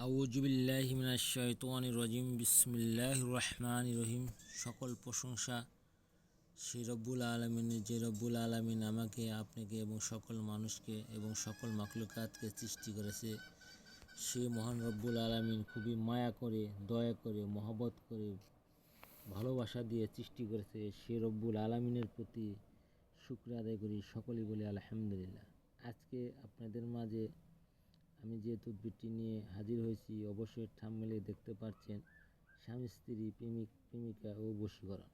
আউযুবিল্লাহি মিনাশ শাইতানির রাজিম বিসমিল্লাহির রহমানির রহিম। সকল প্রশংসা সেই রব্বুল আলামিনের, যে রব্বুল আলামিন আমাকে, আপনাকে এবং সকল মানুষকে এবং সকল মাখলুকাতকে সৃষ্টি করেছে। সে মহান রব্বুল আলামিন খুবই মায়া করে, দয়া করে, মহব্বত করে, ভালোবাসা দিয়ে সৃষ্টি করেছে। সে রব্বুল আলামিনের প্রতি শুকরিয়া আদায় করি, সকলেই বলি আলহামদুলিল্লাহ। আজকে আপনাদের মাঝে আমি যে তদবিরটি নিয়ে হাজির হয়েছি, অবশ্যই থাম্বনেলে দেখতে পাচ্ছেন, স্বামী স্ত্রী, প্রেমিক প্রেমিকা ও বশীকরণ।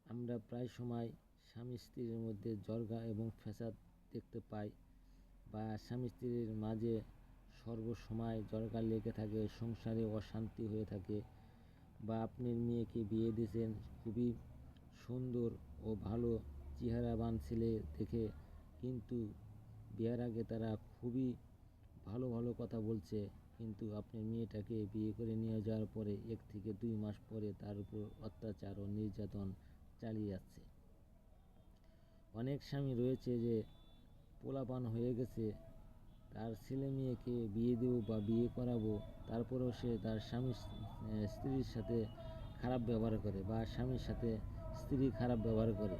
আমরা প্রায় সময় স্বামী স্ত্রীর মধ্যে জর্গা এবং ফ্যাসাদ দেখতে পাই, বা স্বামী স্ত্রীর মাঝে সর্বসময় জর্গা লেগে থাকে, সংসারে অশান্তি হয়ে থাকে। বা আপনার মেয়েকে বিয়ে দিয়েছেন, খুবই সুন্দর ও ভালো চেহারাবান ছেলে দেখে, কিন্তু বিয়ের আগে তারা খুবই ভালো ভালো কথা বলছে, কিন্তু আপনার মেয়েটাকে বিয়ে করে নিয়ে যাওয়ার পরে 1 থেকে 2 মাস পরে তার উপর অত্যাচার ও নির্যাতন চালিয়ে যাচ্ছে। অনেক স্বামী রয়েছে যে পোলাপান হয়ে গেছে, তার ছেলে মেয়েকে বিয়ে দেবো বা বিয়ে করাবো, তারপরেও সে তার স্ত্রীর সাথে খারাপ ব্যবহার করে, বা স্বামীর সাথে স্ত্রী খারাপ ব্যবহার করে।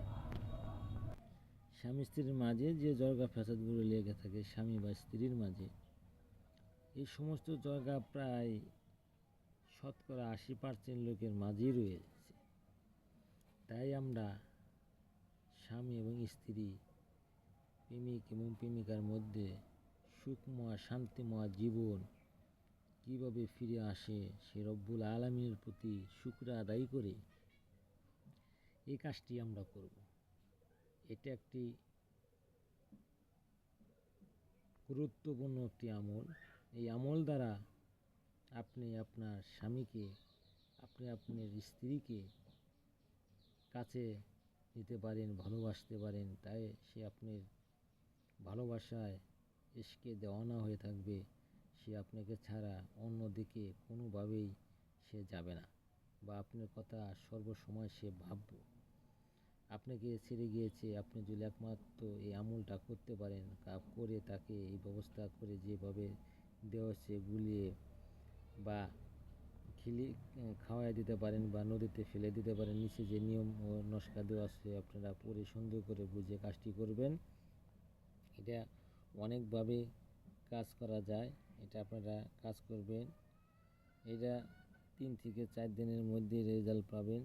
স্বামী স্ত্রীর মাঝে যে জর্গা ফ্যাসাদগুলো লেগে থাকে স্বামী বা স্ত্রীর মাঝে, এই সমস্ত জর্গা প্রায় 80% লোকের মাঝেই রয়েছে। তাই আমরা স্বামী এবং স্ত্রী, প্রেমিক এবং প্রেমিকার মধ্যে সুখময় শান্তিময় জীবন কীভাবে ফিরে আসে, সে রব্বুল আলামিনের প্রতি শুকরিয়া আদায় করে এই কাজটি আমরা করব। এটা একটি গুরুত্বপূর্ণ একটি আমল। এই আমল দ্বারা আপনি আপনার স্বামীকে, আপনি আপনার স্ত্রীকে কাছে নিতে পারেন, ভালোবাসতে পারেন। তাই সে আপনার ভালোবাসায় ইশকে দেওয়ানা হয়ে থাকবে। সে আপনাকে ছাড়া অন্যদিকে কোনোভাবেই সে যাবে না, বা আপনার কথা সর্বসময় সে ভাববে। আপনাকে ছেড়ে গিয়েছে, আপনি যদি একমাত্র এই আমলটা করতে পারেন, করে তাকে এই ব্যবস্থা করে যেভাবে দেওয়া হচ্ছে গুলিয়ে বা খাওয়াই দিতে পারেন, বা নদীতে ফেলে দিতে পারেন। নিচে যে নিয়ম ও নস্কা দেওয়া আছে, আপনারা পরে সুন্দর করে বুঝে কাজটি করবেন। এটা অনেকভাবে কাজ করা যায়, এটা আপনারা কাজ করবেন। এটা 3 থেকে 4 দিনের মধ্যে রেজাল্ট পাবেন।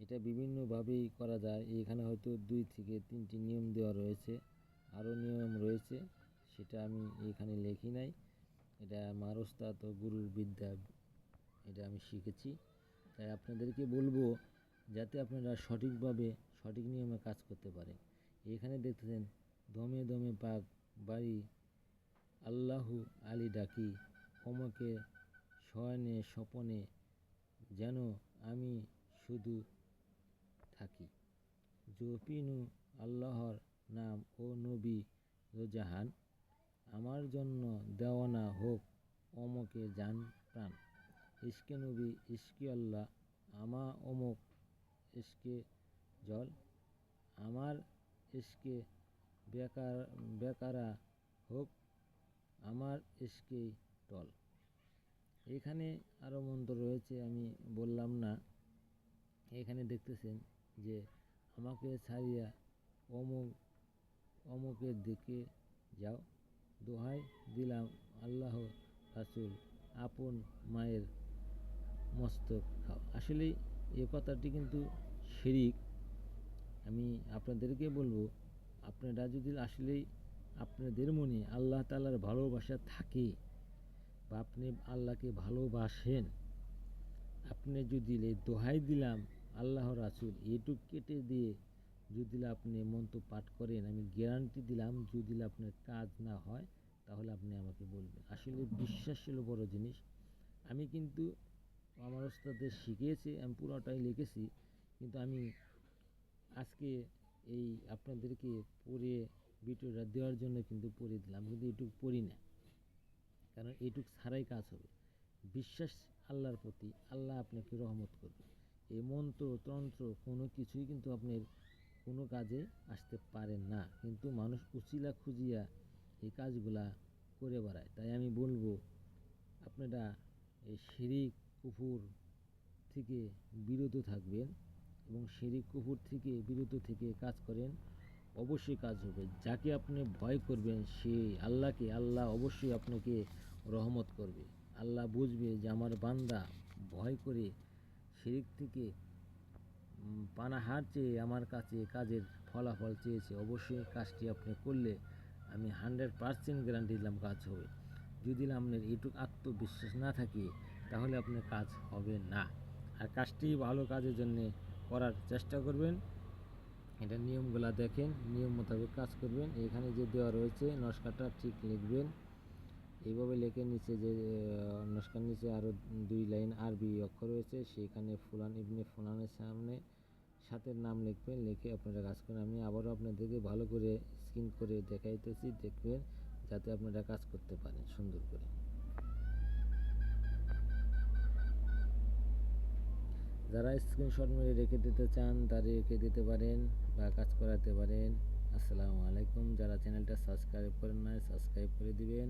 এটা বিভিন্নভাবেই করা যায়। এখানে হয়তো 2 থেকে 3টি নিয়ম দেওয়া রয়েছে, আরও নিয়ম রয়েছে, সেটা আমি এখানে লেখি নাই। এটা আমার ওস্তাদ ও গুরুর বিদ্যা, এটা আমি শিখেছি। তাই আপনাদেরকে বলবো যাতে আপনারা সঠিকভাবে সঠিক নিয়মে কাজ করতে পারেন। এখানে দেখতেছেন, দমে দমে পাক বাড়ি আল্লাহু আলী ডাকি, অমকে শয়নে স্বপনে যেন আমি শুধু থাকি, জপিনু আল্লাহর নাম ও নবী জাহান, আমার জন্য দেওয়ানা হোক অমকে জান প্রাণ, ইশকে নবী ইশকে আল্লাহ, আমা অমুক ইশকে জল, আমার ইশকে বেকারা হোক আমার ইশকে টল। এখানে আরও মন্ত্র রয়েছে, আমি বললাম না। এখানে দেখতেছেন যে আমাকে ছাড়িয়া অমুকের দিকে যাও, দোহাই দিলাম আল্লাহ রাসূল, আপন মায়ের মস্তক খাও। আসলে এই কথাটি কিন্তু শিরিক। আমি আপনাদেরকে বলবো, আপনারা যদি আসলেই আপনাদের মনে আল্লাহ তাআলার ভালোবাসা থাকে, বা আপনি আল্লাহকে ভালোবাসেন, আপনি যদি দোহাই দিলাম আল্লাহ রাসূল এটুক কেটে দিয়ে যদি আপনি মন্ত্র পাঠ করেন, আমি গ্যারান্টি দিলাম যদি আপনার কাজ না হয় তাহলে আপনি আমাকে বলবেন। আসলে বিশ্বাস ছিল বড় জিনিস। আমি কিন্তু আমার ওস্তাদের শিখিয়েছি, আমি পুরোটাই লিখেছি, কিন্তু আমি আজকে এই আপনাদেরকে পড়ে ভিডিওটা দেওয়ার জন্য কিন্তু পড়ে দিলাম, কিন্তু এটুক পড়ি না, কারণ এটুক ছাড়াই কাজ হবে। বিশ্বাস আল্লাহর প্রতি, আল্লাহ আপনাকে রহমত করবে। এই মন্ত্র তন্ত্র কোনো কিছুই কিন্তু আপনার কোনো কাজে আসতে পারে না, কিন্তু মানুষ উচিলা খুঁজিয়া এই কাজগুলা করে বেড়ায়। তাই আমি বলবো আপনারা এই শিরিক কুফর থেকে বিরত থাকবেন এবং শিরিক কুফর থেকে বিরত থেকে কাজ করেন, অবশ্যই কাজ হবে। যাকে আপনি ভয় করবেন সে আল্লাহকে, আল্লাহ অবশ্যই আপনাকে রহমত করবে। আল্লাহ বুঝবে যে আমার বান্দা ভয় করে শিরিক থেকে পানাহার চেয়ে আমার কাছে কাজের ফলাফল চেয়েছে, অবশ্যই কাজটি আপনি করলে আমি 100% গ্যারান্টি দিলাম কাজ হবে। যদি আপনার এইটুকু আত্মবিশ্বাস না থাকে তাহলে আপনার কাজ হবে না। আর কাজটি ভালো কাজের জন্য করার চেষ্টা করবেন। এটা নিয়মগুলো দেখেন, নিয়ম মোতাবেক কাজ করবেন। এখানে যে দেওয়া রয়েছে নস্কাটা ঠিক লিখবেন, এইভাবে লিখে নিচে যে নস্কার নিচে আরও 2 লাইন আরবি অক্ষর রয়েছে, সেখানে ফুলান ইবনে ফুলানের সাথে নাম লিখবেন, লিখে আপনারা কাজ করেন। আমি আবারও আপনাদেরকে ভালো করে স্ক্রিন করে দেখাইতেছি, দেখবেন যাতে আপনারা কাজ করতে পারেন সুন্দর করে। যারা স্ক্রিনশট মেরে রেখে দিতে চান তারা রেখে দিতে পারেন বা কাজ করাতে পারেন। আসসালামু আলাইকুম। যারা চ্যানেলটা সাবস্ক্রাইব করেন নাই সাবস্ক্রাইব করে দিবেন।